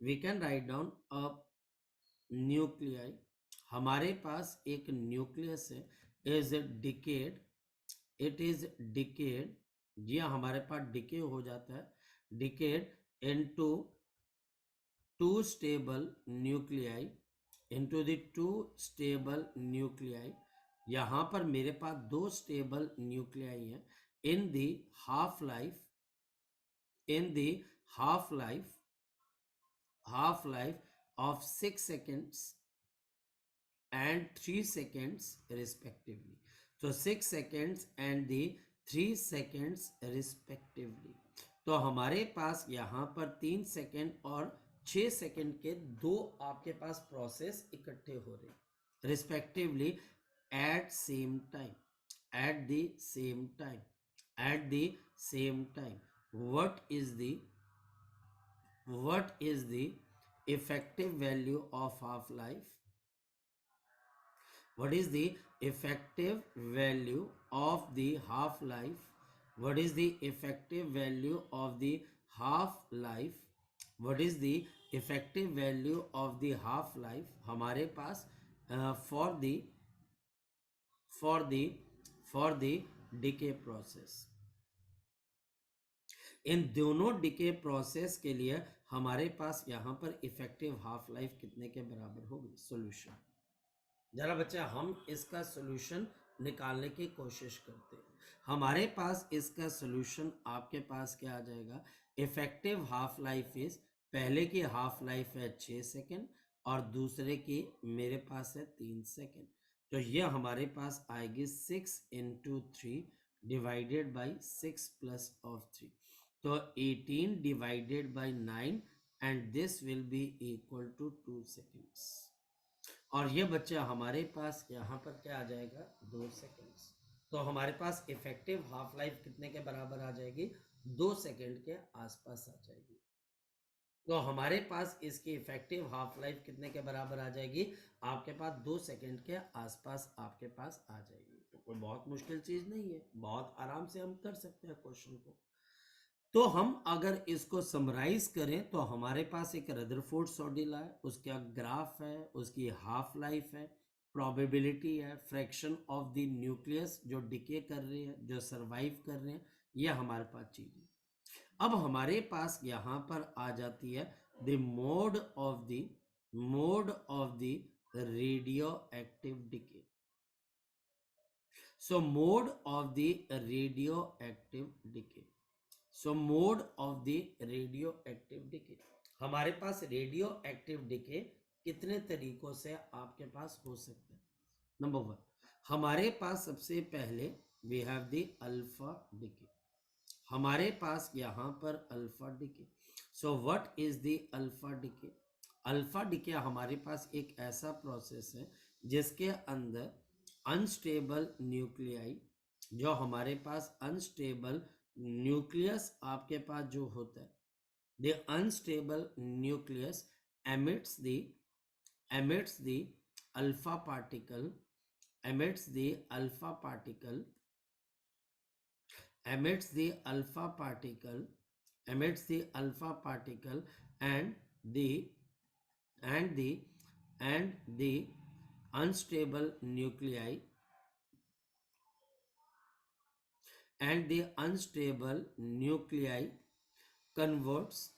Speaker 1: we can write down a nuclei. हमारे पास एक न्यूक्लियस है, is decayed, it is decayed, जी हाँ हमारे पास डिके हो जाता है, decayed into two stable nuclei, into the two stable nuclei. यहाँ पर मेरे पास 2 स्टेबल न्यूक्लियाई हैं in the half life, in the half life, half life of 6 seconds and 3 seconds respectively. So 6 seconds and the 3 seconds respectively. तो हमारे पास यहाँ पर 3 सेकेंड और 6 सेकेंड के दो आपके पास प्रोसेस इकट्ठे हो रहे respectively at same time, at the same time, at the same time. what is the effective value of half life? What is the effective value of the half life? What is the effective value of the half life? What is the effective value of the half life? हमारे पास for the for the for the decay process, इन दोनों decay process के लिए हमारे पास यहाँ पर effective half life कितने के बराबर होगी? सॉल्यूशन, जरा बच्चा हम इसका सॉल्यूशन निकालने की कोशिश करते हैं। हमारे पास इसका सॉल्यूशन आपके पास क्या आ जाएगा, इफेक्टिव हाफ लाइफ इज, पहले की हाफ लाइफ है 6 सेकेंड और दूसरे की मेरे पास है 3 सेकेंड, तो ये हमारे पास आएगी 6 × 3 डिवाइडेड बाई 6 प्लस ऑफ 3, तो 18 divided by 9 and this will be equal to 2 seconds. और ये बच्चा हमारे पास यहाँ पर क्या आ जाएगा, 2 सेकेंड्स। तो हमारे पास इफेक्टिव हाफ लाइफ कितने के बराबर आ जाएगी, 2 सेकेंड के आसपास आ जाएगी। तो हमारे पास इसकी इफेक्टिव हाफ लाइफ कितने के बराबर आ जाएगी, आपके पास 2 सेकेंड के आसपास आपके पास आ जाएगी। तो कोई बहुत मुश्किल चीज नहीं है, बहुत आराम से हम कर सकते हैं क्वेश्चन को। तो हम अगर इसको समराइज करें तो हमारे पास एक रदरफोर्ड सॉडिला है, उसका ग्राफ है, उसकी हाफ लाइफ है, प्रोबेबिलिटी है, फ्रैक्शन ऑफ द न्यूक्लियस जो डिके कर रहे हैं, जो सरवाइव कर रहे हैं, ये हमारे पास चीज है। अब हमारे पास यहां पर आ जाती है the mode of the radioactive decay. So mode of the radioactive decay, so mode of the radioactive decay, हमारे पास रेडियो एक्टिव डिके कितने तरीकों से आपके पास हो सकता है। नंबर 1, हमारे पास सबसे पहले we have the alpha decay, हमारे पास यहां पर alpha decay. So what is the alpha decay, alpha decay हमारे पास एक ऐसा प्रोसेस है जिसके अंदर अनस्टेबल न्यूक्लियाई, जो हमारे पास अनस्टेबल न्यूक्लियस आपके पास जो होता है, the unstable nucleus emits the alpha particle, emits the alpha particle, emits the alpha particle, emits the alpha particle, and the and the and the unstable nuclei, and the unstable nuclei converts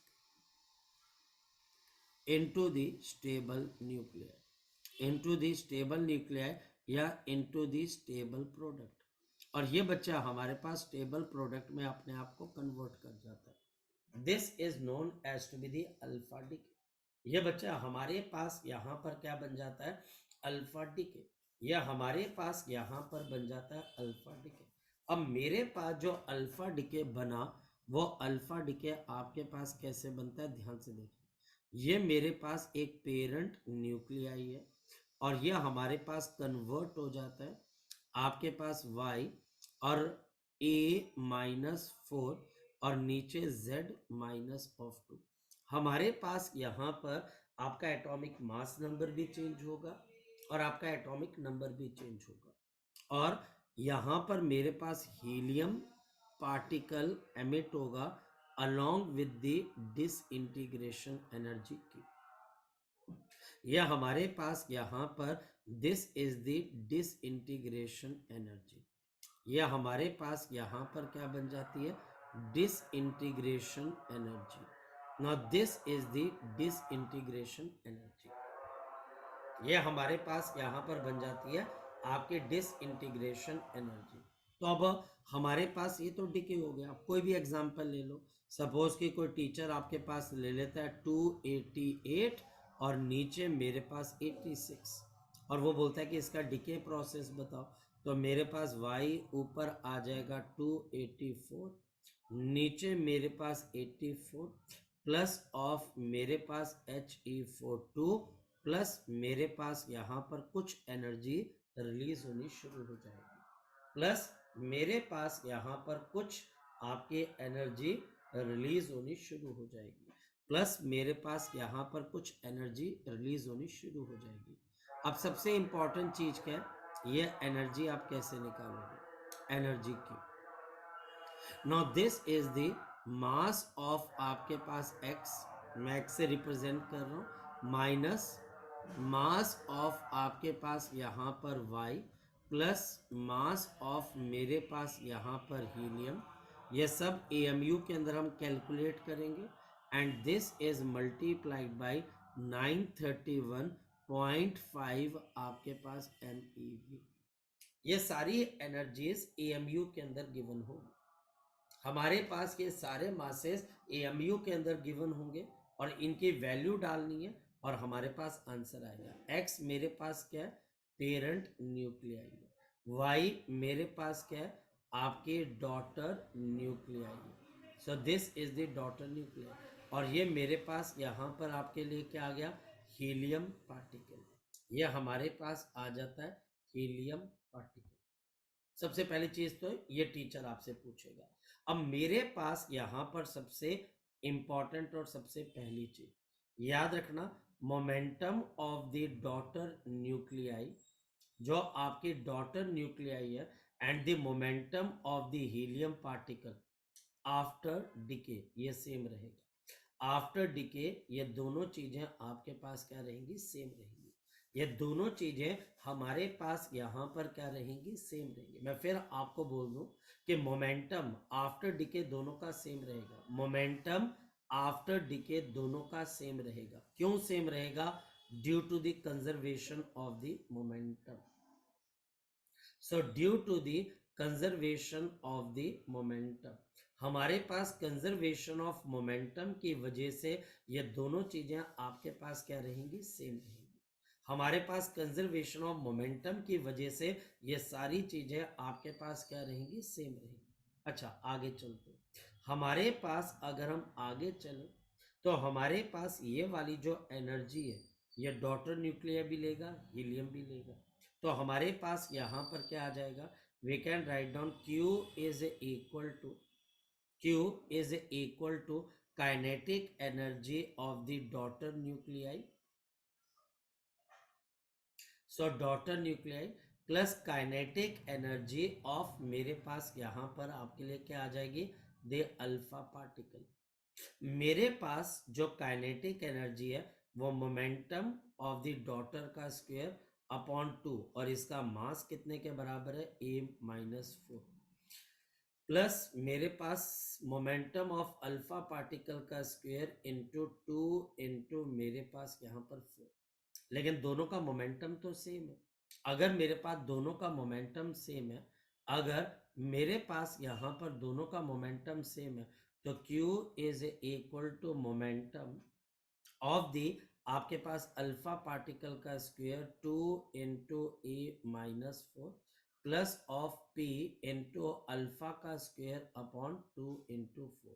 Speaker 1: into the stable nuclei, into the stable nuclei या into the stable product। और ये बच्चा हमारे पास stable product में अपने आप को convert कर जाता है। This is known as to be the alpha decay. ये बच्चा हमारे पास यहाँ पर क्या बन जाता है, अल्फा डिके। यह हमारे पास यहाँ पर बन जाता है अल्फा डिके। अब मेरे पास जो अल्फा डिके बना, वो अल्फा डिके आपके पास कैसे बनता है, ध्यान से देखिए। ये मेरे पास एक पेरेंट न्यूक्लियाई है और यह हमारे पास कन्वर्ट हो जाता है आपके पास y और a-4 और नीचे z -2। हमारे पास यहाँ पर आपका एटॉमिक मास नंबर भी चेंज होगा और आपका एटॉमिक नंबर भी चेंज होगा। और यहाँ पर मेरे पास हीलियम पार्टिकल एमिट होगा along with the disintegration energy की। यह हमारे पास यहाँ पर this is the disintegration energy, यह हमारे पास यहाँ पर क्या बन जाती है, disintegration energy. Now this is the disintegration energy, यह हमारे पास यहाँ पर बन जाती है आपके डिसइंटीग्रेशन एनर्जी। तो अब हमारे पास ये तो डिके हो गया। आप कोई भी एग्जांपल ले लो, सपोज कि कोई टीचर आपके पास ले लेता है 288 और नीचे मेरे पास 86 और वो बोलता है कि इसका डिके प्रोसेस बताओ, तो मेरे पास y ऊपर आ जाएगा 284, नीचे मेरे पास 84 प्लस ऑफ मेरे पास He42 प्लस मेरे पास यहाँ पर कुछ एनर्जी रिलीज होनी शुरू हो जाएगी, प्लस मेरे पास यहाँ पर कुछ आपके एनर्जी रिलीज होनी शुरू हो जाएगी, प्लस मेरे पास यहाँ पर कुछ एनर्जी रिलीज होनी शुरू हो जाएगी। अब सबसे इंपॉर्टेंट चीज क्या है, ये एनर्जी आप कैसे निकालोगे, एनर्जी की। Now this is the mass of आपके पास x, मैं x से रिप्रेजेंट कर रहा हूं, माइनस मास ऑफ आपके पास यहाँ पर y प्लस मास ऑफ मेरे पास यहाँ पर हीलियम। ये सब AMU के अंदर हम कैलकुलेट करेंगे and this is multiplied by 931.5 आपके पास MeV। ये सारी एनर्जीज AMU के अंदर गिवन होगी। हमारे पास ये सारे मासेस AMU के अंदर गिवन होंगे और इनकी वैल्यू डालनी है और हमारे पास आंसर आएगा। x मेरे पास क्या है, पेरेंट न्यूक्लियाई है, y मेरे पास क्या है, आपके daughter nuclei. So this is the daughter nuclei. और ये मेरे पास यहाँ पर आपके लिए क्या आ गया, हीलियम पार्टिकल। ये हमारे पास आ जाता है हीलियम पार्टिकल। सबसे पहली चीज तो ये टीचर आपसे पूछेगा। अब मेरे पास यहाँ पर सबसे इंपॉर्टेंट और सबसे पहली चीज याद रखना, momentum of the daughter nuclei, जो आपकी डॉटर न्यूक्लियाई है, and the momentum of the helium particle after decay, ये सेम रहेगा। आफ्टर डिके ये दोनों चीजें आपके पास क्या रहेंगी, सेम रहेंगी। ये दोनों चीजें हमारे पास यहां पर क्या रहेंगी, सेम रहेंगी। मैं फिर आपको बोल दूं कि मोमेंटम आफ्टर डिके दोनों का सेम रहेगा। मोमेंटम आफ्टर डिके दोनों का सेम रहेगा। क्यों सेम रहेगा, due to the conservation of the momentum. So due to the conservation of the momentum, हमारे पास कंजर्वेशन ऑफ मोमेंटम की वजह से ये दोनों चीजें आपके पास क्या रहेंगी, सेम रहेंगी। हमारे पास कंजर्वेशन ऑफ मोमेंटम की वजह से ये सारी चीजें आपके पास क्या रहेंगी, सेम रहेंगी। अच्छा आगे चलते, हमारे पास अगर हम आगे चले तो हमारे पास ये वाली जो एनर्जी है, ये डॉटर न्यूक्लियर भी लेगा, हीलियम भी लेगा। तो हमारे पास यहाँ पर क्या आ जाएगा, we can write down Q is equal to, Q is equal to kinetic energy of the daughter nuclei. So daughter nuclei plus kinetic energy of, मेरे पास यहां पर आपके लिए क्या आ जाएगी, दे अल्फा पार्टिकल। मेरे पास जो काइनेटिक एनर्जी है वो मोमेंटम ऑफ द डॉटर का स्क्वायर अपॉन 2, और इसका मास कितने के बराबर है, A-4, प्लस मेरे पास मोमेंटम ऑफ अल्फा पार्टिकल का स्क्वायर इंटू 2 इंटू मेरे पास यहाँ पर 4। लेकिन दोनों का मोमेंटम तो सेम है। अगर मेरे पास दोनों का मोमेंटम सेम है, अगर मेरे पास यहाँ पर दोनों का मोमेंटम सेम है, तो Q is equal to momentum of the, आपके पास अल्फा पार्टिकल का square 2 into A-4 plus of P into alpha का स्क्वायर अपॉन 2 इंटू 4,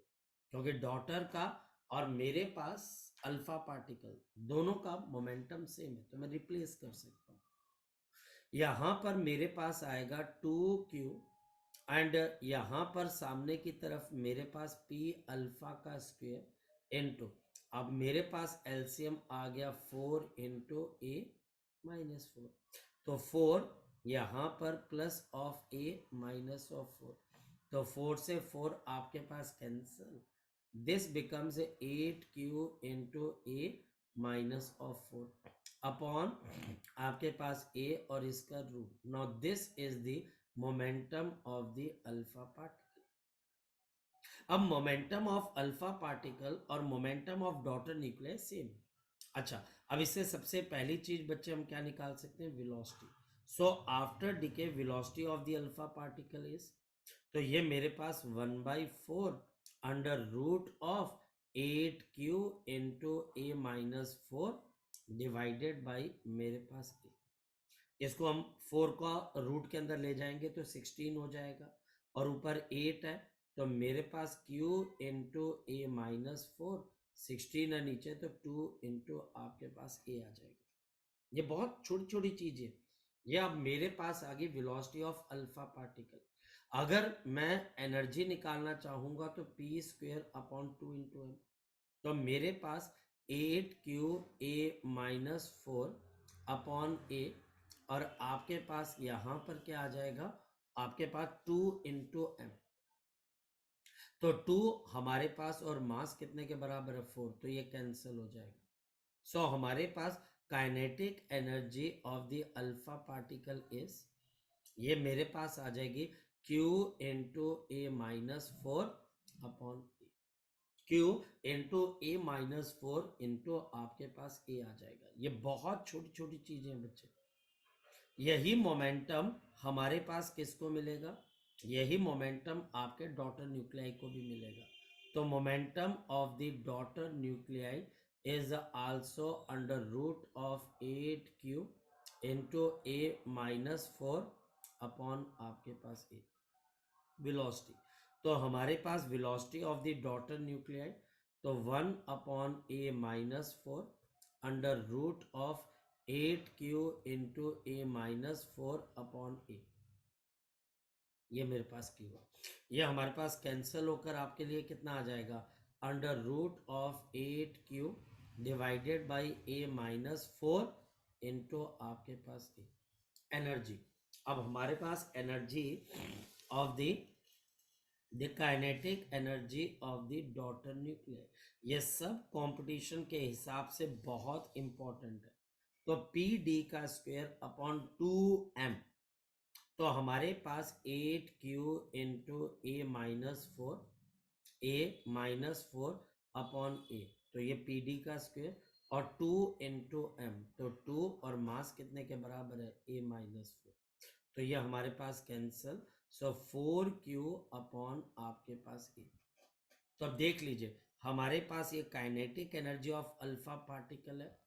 Speaker 1: क्योंकि डॉटर का और मेरे पास अल्फा पार्टिकल दोनों का मोमेंटम सेम है, तो मैं रिप्लेस कर सकता हूँ। यहां पर मेरे पास आएगा 2Q, एंड यहां पर सामने की तरफ मेरे पास P अल्फा का स्क्वायर इंटू, अब मेरे पास एलसीएम आ गया 4 इंटू A-4, तो 4 यहां पर प्लस ऑफ A-4, तो 4 से 4 आपके पास cancel, this becomes 8Q into A-4 upon आपके पास A और इसका root. Now this is the momentum of the alpha particle. अब मोमेंटम ऑफ अल्फा पार्टिकल और momentum of daughter nucleus same. अच्छा, अब इससे सबसे पहली चीज बच्चे हम क्या निकाल सकते हैं, velocity. So after decay velocity of the alpha particle is, तो ये मेरे पास 1/4 under root of 8Q into A-4 divided by मेरे पास A। इसको हम 4 का रूट के अंदर ले जाएंगे तो 16 हो जाएगा, और ऊपर 8 है, तो मेरे पास Q इंटू A-4, 16 है नीचे, तो 2 इंटू आपके पास A आ जाएगा। ये बहुत छोटी छोटी चीजें, ये अब मेरे पास आ गई वेलोसिटी ऑफ अल्फा पार्टिकल। अगर मैं एनर्जी निकालना चाहूंगा तो P² अपॉन 2 इंटू एम, तो मेरे पास 8Q A-4 अपॉन A, और आपके पास यहां पर क्या आ जाएगा, आपके पास 2 इंटू एम, तो 2 हमारे पास और मास कितने के बराबर है, 4, तो ये कैंसिल हो जाएगा। सो हमारे पास kinetic energy of the alpha particle is, ये मेरे पास आ जाएगी Q into A-4 upon A, Q into A-4 into आपके पास A आ जाएगा। ये बहुत छोटी छोटी चीजें हैं बच्चे। यही मोमेंटम हमारे पास किसको मिलेगा, यही मोमेंटम आपके डॉटर न्यूक्लियाई को भी मिलेगा। तो momentum of the daughter nuclei is also under root of 8Q into A-4 upon आपके पास A। वेलोसिटी। तो हमारे पास velocity of the daughter nuclei, तो 1/a-4 under root of 8q into a-4/a, ये मेरे पास क्यू है। ये हमारे पास कैंसिल होकर आपके लिए कितना आ जाएगा, under root of 8q divided by a-4 into आपके पास ए। एनर्जी, अब हमारे पास energy of the kinetic energy of the daughter nuclear, ये सब कंपटीशन के हिसाब से बहुत इंपॉर्टेंट है। तो पी डी का स्क्वायर अपॉन 2m, तो हमारे पास 8q into a-4 upon A, तो ये पी डी का स्क्वायर, और 2 इंटू एम, तो 2 और मास कितने के बराबर है, a-4, तो ये हमारे पास कैंसल। सो 4q अपॉन आपके पास ए। तो अब देख लीजिए, हमारे पास ये kinetic energy of alpha particle है,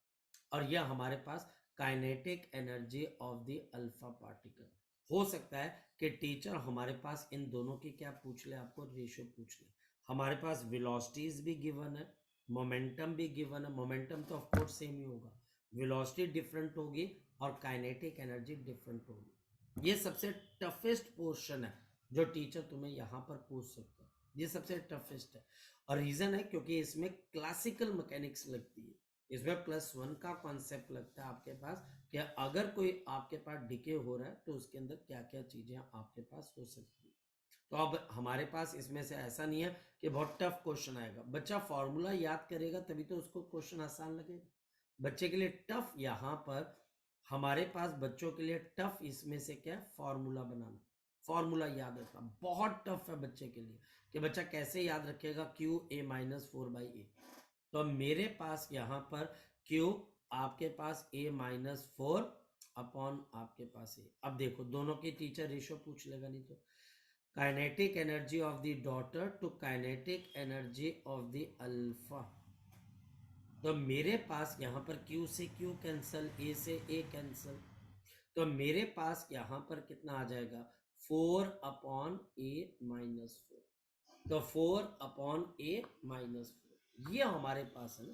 Speaker 1: और यह हमारे पास kinetic energy of the alpha particle. हो सकता है कि टीचर हमारे पास इन दोनों की क्या पूछ ले, आपको रेशियो पूछ ले। हमारे पास वेलोसिटीज भी गिवन है, मोमेंटम भी गिवन है। मोमेंटम तो ऑफ कोर्स सेम ही होगा, वेलोसिटी डिफरेंट होगी और काइनेटिक एनर्जी डिफरेंट होगी। ये सबसे टफेस्ट पोर्शन है जो टीचर तुम्हें यहाँ पर पूछ सकता है, ये सबसे टफेस्ट है। और रीजन है क्योंकि इसमें क्लासिकल मैकेनिक्स लगती है, इसमें +1 का कॉन्सेप्ट लगता है आपके पास कि अगर कोई आपके पास डिके हो रहा है तो उसके अंदर क्या क्या चीजें आपके पास हो सकती है। तो अब हमारे पास इसमें से ऐसा नहीं है कि बहुत टफ क्वेश्चन आएगा, बच्चा फॉर्मूला याद करेगा तभी तो उसको क्वेश्चन आसान लगेगा। बच्चे के लिए टफ यहाँ पर, हमारे पास बच्चों के लिए टफ इसमें से क्या है, फॉर्मूला बनाना, फॉर्मूला याद रखना बहुत टफ है बच्चे के लिए, कि बच्चा कैसे याद रखेगा qa-4/a। तो मेरे पास यहाँ पर q आपके पास a-4 अपॉन आपके पास ए। अब देखो दोनों की टीचर रेशियो पूछ लेगा नहीं तो, kinetic energy of the daughter to kinetic energy of the alpha, तो मेरे पास यहाँ पर q से q कैंसल, a से a कैंसल, तो मेरे पास यहाँ पर कितना आ जाएगा, 4/a-4, तो 4/a-4, ये हमारे पास है ना।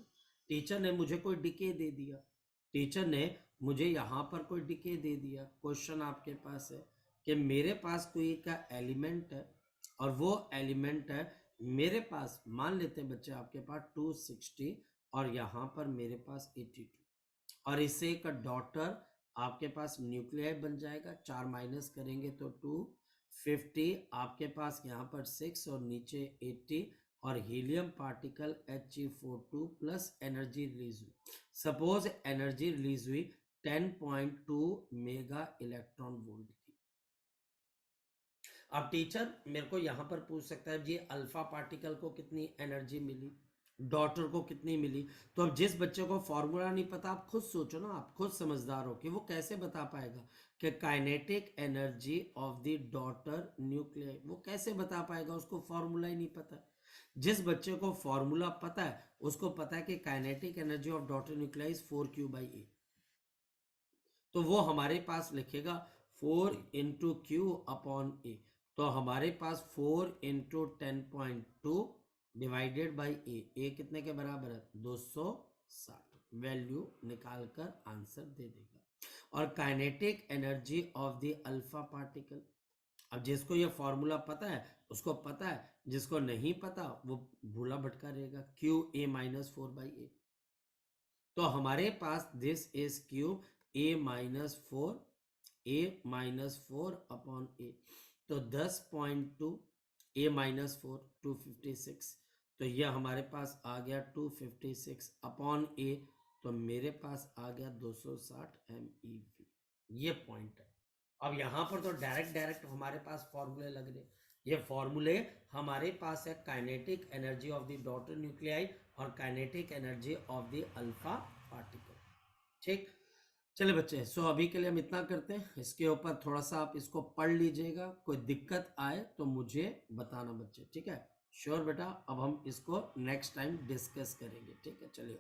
Speaker 1: टीचर ने मुझे कोई डिके दे दिया, टीचर ने मुझे यहाँ पर कोई डिके दे दिया। क्वेश्चन आपके पास है कि मेरे पास कोई का एलिमेंट है, और वो एलिमेंट है मेरे पास, मान लेते हैं बच्चे आपके पास 260, और यहाँ पर मेरे पास 82, और इससे एक डॉटर आपके पास न्यूक्लियाई बन जाएगा। 4 माइनस करेंगे तो 250, आपके पास यहाँ पर 6 और नीचे 80, और helium particle He42 plus energy release हुई। सपोज एनर्जी रिलीज हुई 10.2 मेगा इलेक्ट्रॉन वोल्ट की। अब टीचर मेरे को यहाँ पर पूछ सकता है जी अल्फा पार्टिकल को कितनी एनर्जी मिली, डॉटर को कितनी मिली। तो अब जिस बच्चे को फॉर्मूला नहीं पता, आप खुद सोचो ना, आप खुद समझदार हो कि वो कैसे बता पाएगा कि kinetic energy of the daughter nuclear, वो कैसे बता पाएगा, उसको फॉर्मूला ही नहीं पता। जिस बच्चे को फॉर्मूला पता है उसको पता है कि kinetic energy of daughter nuclear is 4q/a, तो वो हमारे पास लिखेगा 4 इंटू क्यू अपॉन ए, तो हमारे पास 4 इंटू 10.2 डिवाइडेड बाई ए कितने के बराबर है, 260, वैल्यू निकाल कर आंसर दे देगा। और kinetic energy of the alpha particle, अब जिसको ये फॉर्मूला पता है उसको पता है, जिसको नहीं पता वो भूला भटका रहेगा, qa-4/a। तो हमारे पास this is Q a-4 upon A, तो 10.2 a-4 256, तो यह हमारे पास आ गया 256 अपॉन ए, तो मेरे पास आ गया 260 MeV। ये पॉइंट है। अब यहाँ पर तो डायरेक्ट हमारे पास फॉर्मूले लग रहे, ये फॉर्मूले हमारे पास है kinetic energy of the daughter nuclei और kinetic energy of the alpha particle. ठीक, चले बच्चे, सो अभी के लिए हम इतना करते हैं, इसके ऊपर थोड़ा सा आप इसको पढ़ लीजिएगा, कोई दिक्कत आए तो मुझे बताना बच्चे, ठीक है। श्योर बेटा, अब हम इसको नेक्स्ट टाइम डिस्कस करेंगे, ठीक है। चलिए।